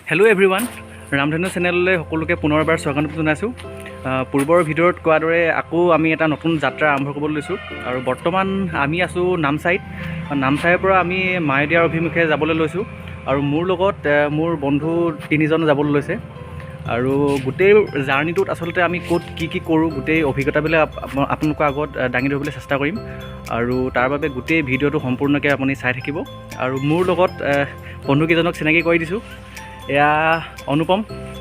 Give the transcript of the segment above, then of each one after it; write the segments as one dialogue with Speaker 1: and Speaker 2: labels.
Speaker 1: Hello' everyone, ৰামধেনু চেনেললৈ সকলোকে পুনৰবাৰ স্বাগতম জনাইছোঁ। পূৰ্বৰ ভিডিঅ'ত কোৱাৰ দৰে আকৌ আমি এটা নতুন যাত্ৰা আৰম্ভ কৰিবলৈ লৈছোঁ আৰু বৰ্তমান আমি আছোঁ নামচাইত। নামচাইৰ পৰা আমি মায়দিয়াৰ অভিমুখে যাবলৈ লৈছোঁ আৰু মোৰ লগত মোৰ বন্ধু 3জন যাবলৈ লৈছে আৰু গোটেই জাৰ্ণিটোত আচলতে আমি ক'ত কি কৰোঁ গোটেই অভিজ্ঞতাবিলাক আপোনালোকৰ আগত দাঙি ধৰিবলৈ চেষ্টা কৰিম আৰু তাৰ বাবে গোটেই ভিডিঅ'টো সম্পূৰ্ণকৈ আপুনি চাই থাকিব। আৰু মোৰ লগত বন্ধুকেইজনক চিনাকি কৰি দিছোঁ। এয়া অনুপম,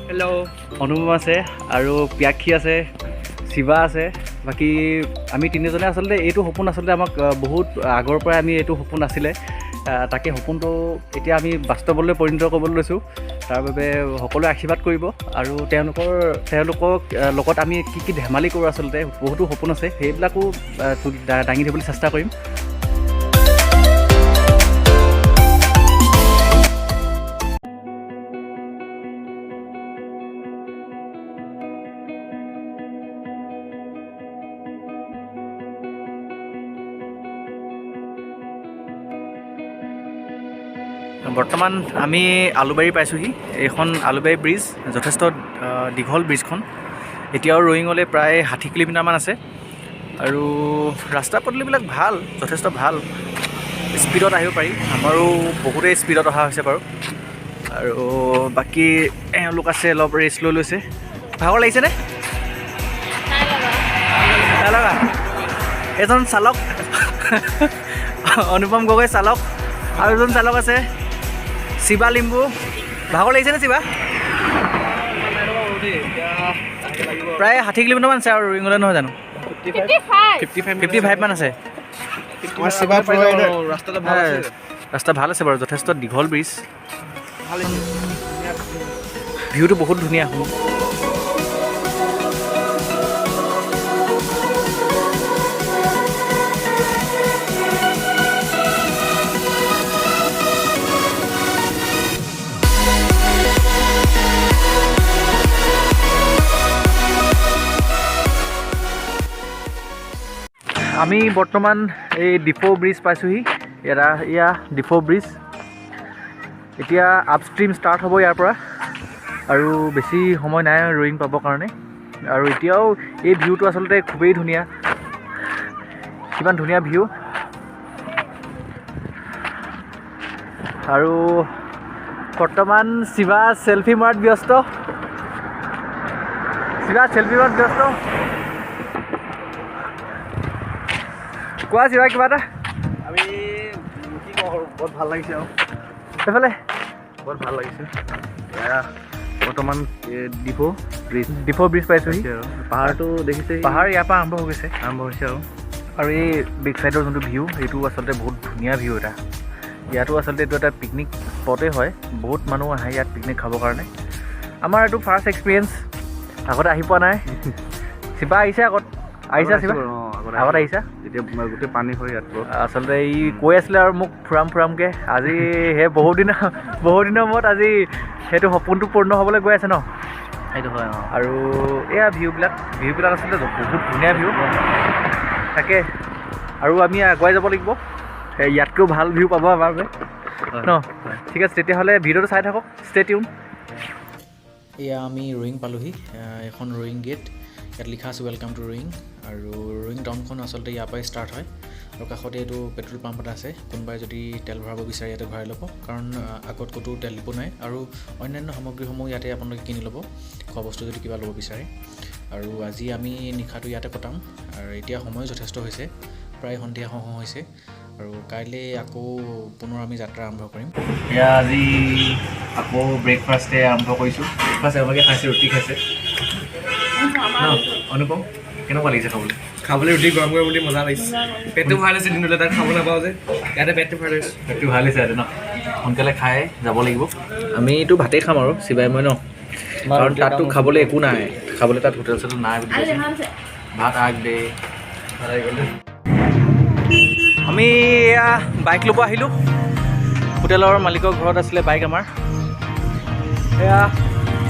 Speaker 2: হেল্ল',
Speaker 1: অনুপম আছে আৰু পিয়াক্ষী আছে, শিৱা আছে। বাকী আমি 3জনে আচলতে এইটো সপোন আচলতে আমাক বহুত আগৰ পৰাই আমি এইটো সপোন আছিলে, তাকে সপোনটো এতিয়া আমি বাস্তৱলৈ পৰিণত কৰিবলৈ লৈছোঁ। তাৰ বাবে সকলোৱে আশীৰ্বাদ কৰিব আৰু তেওঁলোকক লগত আমি কি ধেমালি কৰোঁ, আচলতে বহুতো সপোন আছে, সেইবিলাকো দাঙি ধৰিবলৈ চেষ্টা কৰিম। বৰ্তমান আমি আলুবাৰী পাইছোঁহি। এইখন আলুবাৰী ব্ৰিজ, যথেষ্ট দীঘল ব্ৰিজখন। এতিয়াও ৰয়িঙলৈ প্ৰায় 60 কিলোমিটাৰমান আছে আৰু ৰাস্তা পদূলিবিলাক ভাল, যথেষ্ট ভাল, স্পীডত আহিব পাৰি। আমাৰো বহুতেই স্পীডত অহা হৈছে বাৰু। আৰু বাকী এওঁলোক আছে, অলপ ৰেষ্ট লৈ লৈছে। ভাগৰ লাগিছেনে? নাই লগা। এজন চালক অনুপম গগৈ চালক, আৰু এজন চালক আছে শিৱা লিম্বু। ভাগৰ লাগিছেনে শিৱা? প্ৰায় 60 কিলোমিটাৰমান আছে আৰু ৰয়িঙলৈ, নহয় জানো? 55 মান আছে। ৰাস্তা ভাল আছে বাৰু, যথেষ্ট দীঘল ব্ৰিজ, ভিউটো বহুত ধুনীয়া। আমি বৰ্তমান এই ডিপো ব্ৰিজ পাইছোঁহি। এয়া ডিপো ব্ৰিজ। এতিয়া আপষ্ট্ৰীম ষ্টাৰ্ট হ'ব ইয়াৰ পৰা আৰু বেছি সময় নাই ৰয়িং পাবৰ কাৰণে। আৰু এতিয়াও এই ভিউটো আচলতে খুবেই ধুনীয়া, কিমান ধুনীয়া ভিউ। আৰু বৰ্তমান শিৱা চেলফি মৰাত ব্যস্ত। কোৱা শিৱা কিবা এটা।
Speaker 2: আমি কি কওঁ, বহুত ভাল লাগিছে আৰু
Speaker 1: সেইফালে
Speaker 2: বহুত ভাল লাগিছে। বৰ্তমান
Speaker 1: ডিপো ব্ৰিজ পাইছোঁহি।
Speaker 2: পাহাৰটো দেখিছে,
Speaker 1: পাহাৰ ইয়াৰ পৰা আৰম্ভ হৈ গৈছে আৰু এই বেক চাইডৰ যোনটো ভিউ, সেইটো আচলতে বহুত ধুনীয়া ভিউ এটা। ইয়াতো আচলতে এইটো এটা পিকনিক স্পটেই হয়, বহুত মানুহ আহে ইয়াত পিকনিক খাবৰ কাৰণে। আমাৰ এইটো ফাৰ্ষ্ট এক্সপিৰিয়েঞ্চ, আগতে আহি পোৱা নাই। শিৱা আহিছে, আহিছা শিৱা? আগত আহিছা?
Speaker 2: এতিয়া গোটেই পানী হয় ইয়াত।
Speaker 1: আচলতে ই কৈ আছিলে আৰু মোক ফুৰামকৈ। আজি সেই বহু দিনৰ মূৰত আজি সেইটো সপোনটো পূৰ্ণ হ'বলৈ গৈ আছে ন?
Speaker 2: সেইটো হয়।
Speaker 1: আৰু এয়া ভিউবিলাক আচলতে বহুত ধুনীয়া ভিউ। তাকে আৰু আমি আগুৱাই যাব লাগিব, ইয়াতকৈও ভাল ভিউ পাব আমাৰ ন? ঠিক আছে, তেতিয়াহ'লে ভিডিঅ'টো চাই থাকক, ষ্টে টিউন। এয়া আমি ৰয়িং পালোহি। এখন ৰয়িং গেট, ইয়াত লিখা আছে ৱেলকাম টু ৰয়িং। আৰু ৰয়িং টাউনখন আচলতে ইয়াৰ পৰাই ষ্টাৰ্ট হয় আৰু কাষতে এইটো পেট্ৰল পাম্প এটা আছে। কোনোবাই যদি তেল ভৰাব বিচাৰে ইয়াতে ভৰাই ল'ব, কাৰণ আগত ক'তো তেল ডিপো নাই। আৰু অন্যান্য সামগ্ৰীসমূহ ইয়াতে আপোনালোকে কিনি ল'ব, খোৱা বস্তু যদি কিবা ল'ব বিচাৰে। আৰু আজি আমি নিশাটো ইয়াতে কটাম আৰু এতিয়া সময় যথেষ্ট হৈছে, প্ৰায় সন্ধিয়া হৈছে আৰু কাইলৈ আকৌ পুনৰ আমি যাত্ৰা আৰম্ভ কৰিম। এয়া আজি আকৌ ব্ৰেকফাষ্টে আৰম্ভ কৰিছোঁ। ব্ৰেকফাষ্ট এওঁলোকে খাইছে, ৰুটি খাইছে ন? অনুপম কেনেকুৱা লাগিছে খাবলৈ?
Speaker 2: ৰুটি গৰম গৰম ৰুটি মজা লাগিছে। পেটটো ভাল হৈছে, দিনটোলৈ তাত খাব নাপাওঁ যে, ইয়াতে পেটটো ভাল হৈছে।
Speaker 1: পেটটো ভাল হৈছে ইয়াতে ন? সোনকালে খাই যাব লাগিব। আমিতো ভাতেই খাম আৰু শিৱাই মই ন, কাৰণ তাততো খাবলৈ একো নাই, খাবলৈ তাত হোটেল চোটেল নাই বুলি কৈছে। ভাত দে। আমি এয়া বাইক ল'ব আহিলোঁ, হোটেলৰ মালিকৰ ঘৰত আছিলে বাইক আমাৰ। এয়া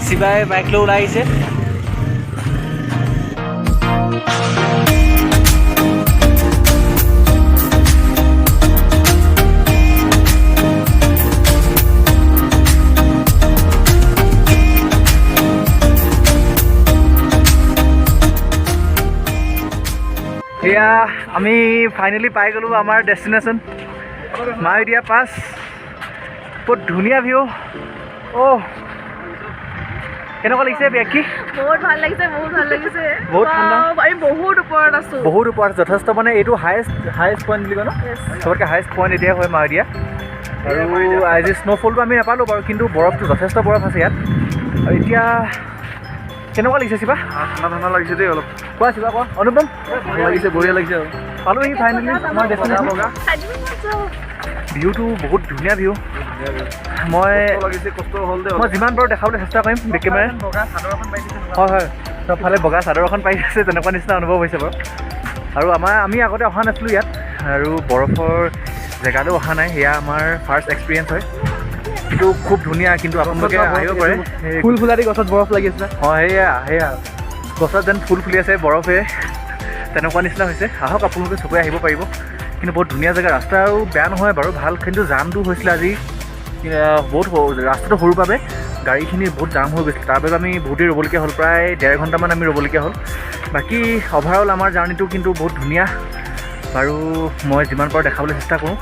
Speaker 1: শিৱাই বাইক লৈ ওলাই আহিছে। আমি ফাইনেলি পাই গ'লোঁ আমাৰ ডেষ্টিনেশ্যন মায়'দিয়া পাছ। বহুত ধুনীয়া ভিউ। কেনেকুৱা লাগিছে ব্যাকি?
Speaker 3: বহুত ভাল লাগিছে, বহুত ভাল লাগিছে।
Speaker 1: বহুত ঠাণ্ডা।
Speaker 3: আমি বহুত ওপৰত আছোঁ।
Speaker 1: বহুত ওপৰত, যথেষ্ট মানে এইটো হায়েষ্ট পইণ্ট বুলি কয় ন? চবতকৈ হায়েষ্ট পইণ্ট এতিয়া হয় মায়'দিয়া। আৰু আজি স্ন'ফলটো আমি নাপালোঁ বাৰু, কিন্তু বৰফটো যথেষ্ট বৰফ আছে ইয়াত। আৰু এতিয়া কেনেকুৱা লাগিছে শিৱা?
Speaker 2: ঠাণ্ডা লাগিছে দেই অলপ।
Speaker 1: কোৱা শিৱা, কোৱা। অনুপম?
Speaker 2: ভাল লাগিছে, বঢ়িয়া লাগিছে আৰু।
Speaker 1: পালোহি ফাইনেলি আমাৰ ডেষ্টিনেশ্যন। ভিউটো বহুত ধুনীয়া ভিউ। মই যিমান পাৰোঁ দেখাবলৈ চেষ্টা কৰিম বেক কেমেৰাই। হয়, চবফালে বগা চাদৰ এখন পাই আছে, তেনেকুৱা নিচিনা অনুভৱ হৈছে বাৰু। আৰু আমি আগতে অহা নাছিলোঁ ইয়াত, আৰু বৰফৰ জেগালৈও অহা নাই। সেয়া আমাৰ ফাৰ্ষ্ট এক্সপিৰিয়েঞ্চ হয়, কিন্তু খুব ধুনীয়া। কিন্তু আপোনালোকে আহিব পাৰে।
Speaker 2: ফুল ফুলাদি গছত বৰফ লাগি আছে।
Speaker 1: হয়, সেয়া গছত যেন ফুল ফুলি আছে বৰফে, তেনেকুৱা নিচিনা হৈছে। আহক আপোনালোকে চকুৱে আহিব পাৰিব। কিন্তু বহুত ধুনীয়া জেগা, ৰাস্তাও বেয়া নহয় বাৰু, ভাল। কিন্তু জামটো হৈছিলে আজি বহুত, ৰাস্তাটো সৰুৰ বাবে গাড়ীখিনি বহুত জাম হৈ গৈছিলে। তাৰ বাবে আমি বহুত দেৰি ৰ'বলগীয়া হ'ল, প্ৰায় 1.5 ঘণ্টামান আমি ৰ'বলগীয়া হ'ল। বাকী অভাৰঅল আমাৰ জাৰ্ণিটো কিন্তু বহুত ধুনীয়া বাৰু। মই যিমান পাৰোঁ দেখাবলৈ চেষ্টা কৰোঁ।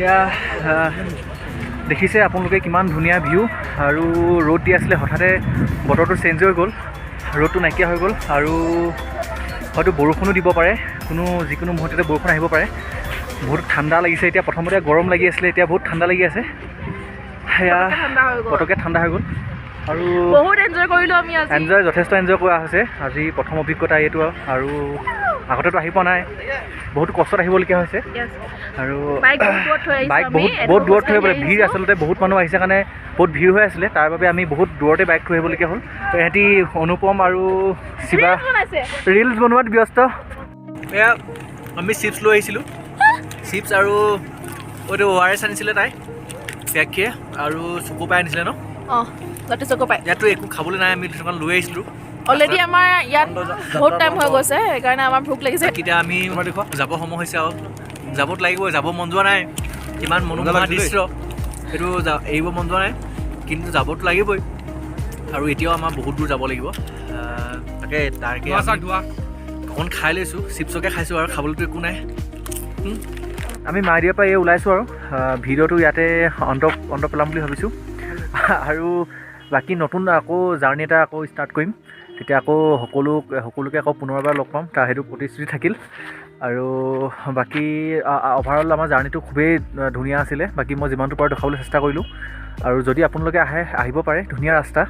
Speaker 1: এতিয়া দেখিছে আপোনালোকে কিমান ধুনীয়া ভিউ। আৰু ৰ'দ দি আছিলে, হঠাতে বতৰটো চেঞ্জ হৈ গ'ল, ৰ'দটো নাইকিয়া হৈ গ'ল। আৰু হয়তো বৰষুণো দিব পাৰে, যিকোনো মুহূৰ্ততে বৰষুণ আহিব পাৰে। বহুত ঠাণ্ডা লাগিছে এতিয়া। প্ৰথমতে গৰম লাগি আছিলে, এতিয়া বহুত ঠাণ্ডা লাগি আছে। সেয়া পটককৈ ঠাণ্ডা হৈ গ'ল। আৰু
Speaker 3: বহুত এনজয় কৰিলোঁ আমি আজি।
Speaker 1: যথেষ্ট এনজয় কৰা হৈছে আজি, প্ৰথম অভিজ্ঞতা এইটো। আৰু আগতেতো আহি পোৱা নাই, বহুত কষ্টত আহিবলগীয়া হৈছে। আৰু বাইক বহুত দূৰত থৈ আহিবলৈ, ভিৰ আচলতে বহুত মানুহ আহিছে কাৰণে বহুত ভিৰ হৈ আছিলে। তাৰ বাবে আমি বহুত দূৰতে বাইক থৈ আহিবলগীয়া হ'ল। ইহঁতি অনুপম আৰু শিৱা ৰিলছ বনোৱাত ব্যস্ত। এয়া আমি চিপছ লৈ আহিছিলোঁ, চিপছ আৰু এইটো ORS আনিছিলে তাই, ব্যাকিয়ে, আৰু চকু পাই আনিছিলে ন?
Speaker 3: চকু পাই।
Speaker 1: ইয়াততো একো খাবলৈ নাই, আমি দোকান লৈ আহিছিলোঁ।
Speaker 3: অলৰেডি আমাৰ ইয়াত বহুত টাইম হৈ গৈছে, সেইকাৰণে আমাৰ ভোক লাগিছে।
Speaker 1: এতিয়া আমি যাব সময় হৈছে আৰু যাবত লাগিবই। যাব মন যোৱা নাই, কিমান মনোমোহা দৃশ্য, সেইটো এৰিব মন যোৱা নাই, কিন্তু যাবতো লাগিবই। আৰু এতিয়াও আমাৰ বহুত দূৰ যাব লাগিব। তাকে অকণ খাই লৈছোঁ, চিপছকে খাইছোঁ, আৰু খাবলৈতো একো নাই। আমি মায়'দিয়াৰ পৰা ওলাইছোঁ, আৰু ভিডিঅ'টো ইয়াতে অন্ত পেলাম বুলি ভাবিছোঁ। আৰু বাকী নতুন আকৌ জাৰ্ণি এটা আকৌ ষ্টাৰ্ট কৰিম, তেতিয়া আকৌ সকলোকে আকৌ পুনৰবাৰ লগ পাম, তাৰ সেইটো প্ৰতিশ্ৰুতি থাকিল। আৰু বাকী অভাৰঅল আমাৰ জাৰ্ণিটো খুবেই ধুনীয়া আছিলে। বাকী মই যিমানটো পাৰোঁ দেখাবলৈ চেষ্টা কৰিলোঁ। আৰু যদি আপোনালোকে আহিব পাৰে, ধুনীয়া ৰাস্তা।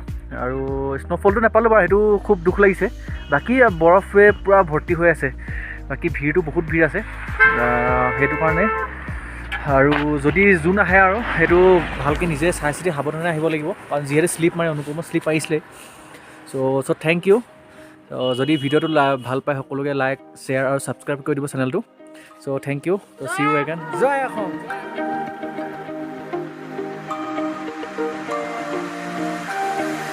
Speaker 1: আৰু স্ন'ফলটো নাপালোঁ বাৰু, সেইটো খুব দুখ লাগিছে। বাকী বৰফে পূৰা ভৰ্তি হৈ আছে, বাকী ভিৰটো বহুত ভিৰ আছে, সেইটো কাৰণে। আৰু যদি যোন আহে আৰু সেইটো ভালকৈ নিজে চাই চিতি সাৱধানে আহিব লাগিব, কাৰণ যিহেতু শ্লিপ মাৰে, অনুপমো শ্লিপ পাৰিছিলে। চ' থেংক ইউ। যদি ভিডিঅ'টো ভাল পায় সকলোকে লাইক, শ্বেয়াৰ আৰু ছাবস্ক্ৰাইব কৰি দিব চেনেলটো। চ' থেংক ইউ। চ' চি ইউ এগেইন। জয় অসম।